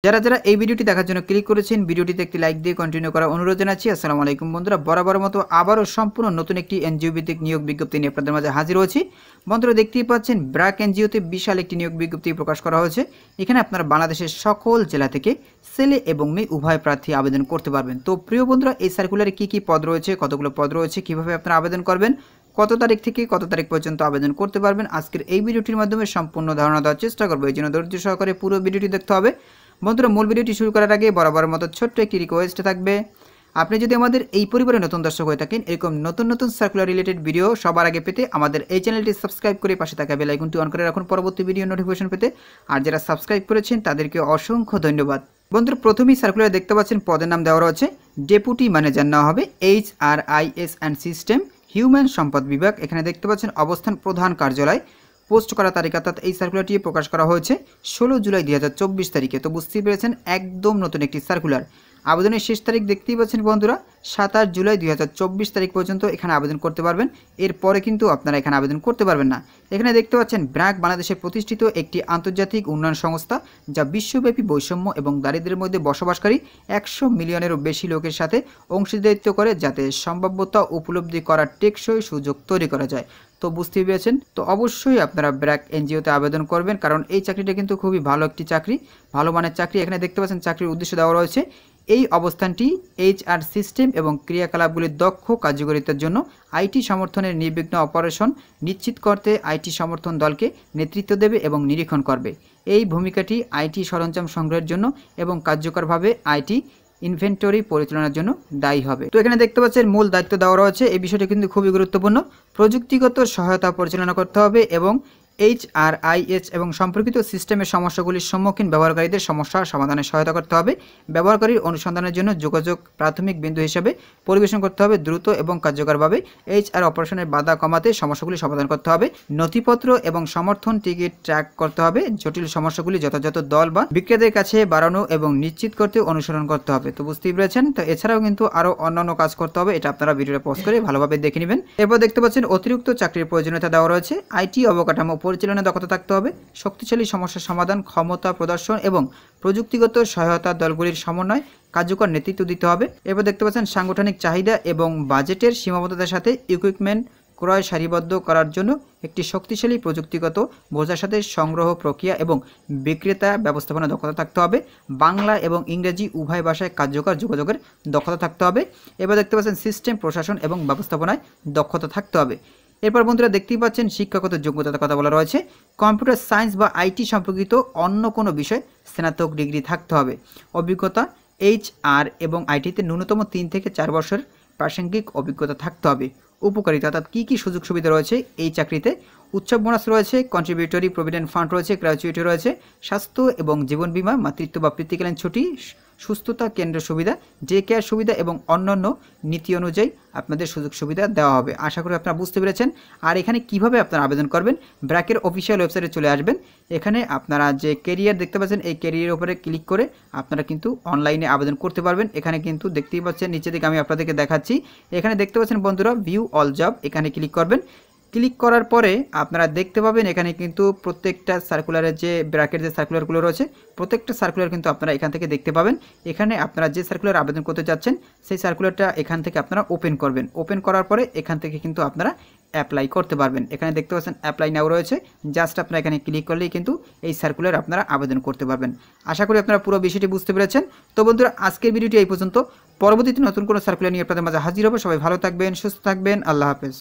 যারা যারা এই ভিডিওটি দেখার জন্য ক্লিক করেছেন ভিডিওটিতে একটি লাইক দিয়ে কন্টিনিউ করার অনুরোধ জানাচ্ছি। আসসালামু আলাইকুম বন্ধুরা, বরাবর মতো আবারও সম্পূর্ণ নতুন একটি এনজিও ভিত্তিক নিয়োগ বিজ্ঞপ্তি নিয়ে আপনাদের মাঝে হাজির হয়েছি। বন্ধুরা দেখতেই পাচ্ছেন ব্র্যাক এনজিওতে বিশাল একটি নিয়োগ বিজ্ঞপ্তি প্রকাশ করা হয়েছে। এখানে আপনারা বাংলাদেশের সকল জেলা থেকে ছেলে এবং মেয়ে উভয় প্রার্থী আবেদন করতে পারবেন। তো প্রিয় বন্ধুরা, এই সার্কুলারে কী কী পদ রয়েছে, কতগুলো পদ রয়েছে, কীভাবে আপনারা আবেদন করবেন, কত তারিখ থেকে কত তারিখ পর্যন্ত আবেদন করতে পারবেন, আজকের এই ভিডিওটির মাধ্যমে সম্পূর্ণ ধারণা দেওয়ার চেষ্টা করবো। এই জন্য ধৈর্য সহকারে পুরো ভিডিওটি দেখতে হবে। বন্ধুরা, মূল ভিডিওটি শুরু করার আগে বরাবর মতো ছোট্ট একটি রিকোয়েস্ট থাকবে, আপনি যদি আমাদের এই পরিবারে নতুন দর্শক হয়ে থাকেন, এরকম নতুন নতুন সার্কুলার রিলেটেড ভিডিও সবার আগে পেতে আমাদের এই চ্যানেলটি সাবস্ক্রাইব করে পাশে থাকা বেল আইকনটি অন করে রাখুন পরবর্তী ভিডিও নোটিফিকেশন পেতে। আর যারা সাবস্ক্রাইব করেছেন তাদেরকে অসংখ্য ধন্যবাদ। বন্ধুরা, প্রথমেই সার্কুলার দেখতে পাচ্ছেন পদের নাম দেওয়া রয়েছে ডেপুটি ম্যানেজার নেওয়া হবে HRIS অ্যান্ড সিস্টেম হিউম্যান সম্পদ বিভাগ। এখানে দেখতে পাচ্ছেন অবস্থান প্রধান কার্যালয়। পোস্ট করা তারিখ অর্থাৎ এই সার্কুলারটি প্রকাশ করা হয়েছে 16 জুলাই 2024 তারিখে। তো বুঝতেই পেরেছেন একদম নতুন একটি সার্কুলার। আবেদনের শেষ তারিখ দেখতেই পাচ্ছেন বন্ধুরা 27 জুলাই 2024 তারিখ পর্যন্ত এখানে আবেদন করতে পারবেন। এরপরে কিন্তু আপনারা এখানে আবেদন করতে পারবেন না। এখানে দেখতে পাচ্ছেন ব্র্যাক বাংলাদেশে প্রতিষ্ঠিত একটি আন্তর্জাতিক উন্নয়ন সংস্থা, যা বিশ্বব্যাপী বৈষম্য এবং দারিদ্র্যের মধ্যে বসবাসকারী 100 মিলিয়নেরও বেশি লোকের সাথে অংশীদারিত্ব করে, যাতে সম্ভাব্যতা উপলব্ধি করার টেকসই সুযোগ তৈরি করা যায়। তো বুঝতেই পেরেছেন, তো অবশ্যই আপনারা ব্র্যাক এনজিওতে আবেদন করবেন, কারণ এই চাকরিটা কিন্তু খুবই ভালো একটি চাকরি, ভালো মানের চাকরি। এখানে দেখতে পাচ্ছেন চাকরির উদ্দেশ্য দেওয়া রয়েছে এই অবস্থানটি HR সিস্টেম এবং ক্রিয়াকলাপগুলির দক্ষ কার্যকারিতার জন্য আইটি সমর্থনের নির্বিঘ্ন অপারেশন নিশ্চিত করতে আইটি সমর্থন দলকে নেতৃত্ব দেবে এবং নিরীক্ষণ করবে। এই ভূমিকাটি আইটি সরঞ্জাম সংগ্রহের জন্য এবং কার্যকরভাবে আইটি ইনভেন্টরি পরিচালনার জন্য দায়ী হবে। তো এখানে দেখতে পাচ্ছেন মূল দায়িত্ব দেওয়া রয়েছে, এই বিষয়টি কিন্তু খুবই গুরুত্বপূর্ণ। প্রযুক্তিগত সহায়তা পরিচালনা করতে হবে এবং HRIS এবং সম্পর্কিত সিস্টেমের সমস্যাগুলির সম্মুখীন ব্যবহারকারীদের সমস্যার সমাধানে সহায়তা করতে হবে। ব্যবহারকারীর অনুসন্ধানের জন্য যোগাযোগ প্রাথমিক বিন্দু হিসেবে পরিবেশন করতে হবে। দ্রুত এবং কার্যকরভাবে HR অপারেশনের বাধা কমাতে সমস্যাগুলি সমাধান করতে হবে। নথিপত্র এবং সমর্থন টিকিট ট্র্যাক করতে হবে। জটিল সমস্যাগুলি যথাযথ দল বা বিক্রেতাদের কাছে বাড়ানো এবং নিশ্চিত করতে অনুসরণ করতে হবে। তো বুঝতেই পেরেছেন। তো এছাড়াও কিন্তু আরও অন্যান্য কাজ করতে হবে, এটা আপনারা ভিডিওটা পজ করে ভালোভাবে দেখে নেবেন। এরপর দেখতে পাচ্ছেন অতিরিক্ত চাকরির প্রয়োজনীয়তা দেওয়া রয়েছে। আইটি অবকাঠামো পরিচালনায় দক্ষতা থাকতে হবে। শক্তিশালী সমস্যা সমাধান ক্ষমতা প্রদর্শন এবং প্রযুক্তিগত সহায়তা দলগুলির সমন্বয় কার্যকর নেতৃত্ব দিতে হবে। এরপর দেখতে পাচ্ছেন সাংগঠনিক চাহিদা এবং বাজেটের সীমাবদ্ধতার সাথে ইকুইপমেন্ট ক্রয় সারিবদ্ধ করার জন্য একটি শক্তিশালী প্রযুক্তিগত বোঝার সাথে সংগ্রহ প্রক্রিয়া এবং বিক্রেতা ব্যবস্থাপনা দক্ষতা থাকতে হবে। বাংলা এবং ইংরেজি উভয় ভাষায় কার্যকর যোগাযোগের দক্ষতা থাকতে হবে। এবার দেখতে পাচ্ছেন সিস্টেম প্রশাসন এবং ব্যবস্থাপনায় দক্ষতা থাকতে হবে। এরপর বন্ধুরা দেখতেই পাচ্ছেন শিক্ষাগত যোগ্যতার কথা বলা রয়েছে। কম্পিউটার সায়েন্স বা আইটি সম্পর্কিত অন্য কোনো বিষয় স্নাতক ডিগ্রি থাকতে হবে। অভিজ্ঞতা HR এবং আইটিতে ন্যূনতম 3 থেকে 4 বছর প্রাসঙ্গিক অভিজ্ঞতা থাকতে হবে। উপকারিতা অর্থাৎ কী কী সুযোগ সুবিধা রয়েছে এই চাকরিতে: উৎসব বোনাস রয়েছে, কন্ট্রিবিউটরি প্রভিডেন্ট ফান্ড রয়েছে, গ্র্যাচুইটি রয়েছে, স্বাস্থ্য এবং জীবন বীমা, মাতৃত্ব বা পিতৃকালীন ছুটি, সুস্থতা কেন্দ্র সুবিধা, ডে কেয়ার সুবিধা এবং অন্যান্য নীতি অনুযায়ী আপনাদের সুযোগ সুবিধা দেওয়া হবে। আশা করি আপনারা বুঝতে পেরেছেন। আর এখানে কিভাবে আপনারা আবেদন করবেন, ব্র্যাকের অফিসিয়াল ওয়েবসাইটে চলে আসবেন। এখানে আপনারা যে ক্যারিয়ার দেখতে পাচ্ছেন এই ক্যারিয়ারের উপরে ক্লিক করে আপনারা কিন্তু অনলাইনে আবেদন করতে পারবেন। এখানে কিন্তু দেখতেই পাচ্ছেন নিচে দিকে আমি আপনাদেরকে দেখাচ্ছি। এখানে দেখতে পাচ্ছেন বন্ধুরা ভিউ অল জব, এখানে ক্লিক করবেন। ক্লিক করার পরে আপনারা দেখতে পাবেন এখানে কিন্তু প্রত্যেকটা সার্কুলারের যে ব্র্যাকের যে সার্কুলারগুলো রয়েছে প্রত্যেকটা সার্কুলার কিন্তু আপনারা এখান থেকে দেখতে পাবেন। এখানে আপনারা যে সার্কুলার আবেদন করতে যাচ্ছেন সেই সার্কুলারটা এখান থেকে আপনারা ওপেন করবেন। ওপেন করার পরে এখান থেকে কিন্তু আপনারা অ্যাপ্লাই করতে পারবেন। এখানে দেখতে পাচ্ছেন অ্যাপ্লাই নাও রয়েছে, জাস্ট আপনারা এখানে ক্লিক করলেই কিন্তু এই সার্কুলার আপনারা আবেদন করতে পারবেন। আশা করি আপনারা পুরো বিষয়টি বুঝতে পেরেছেন। তো বন্ধুরা, আজকের ভিডিওটি এই পর্যন্ত। পরবর্তীতে নতুন কোনো সার্কুলার নিয়ে আপনাদের মাঝে হাজির হবে। সবাই ভালো থাকবেন, সুস্থ থাকবেন। আল্লাহ হাফেজ।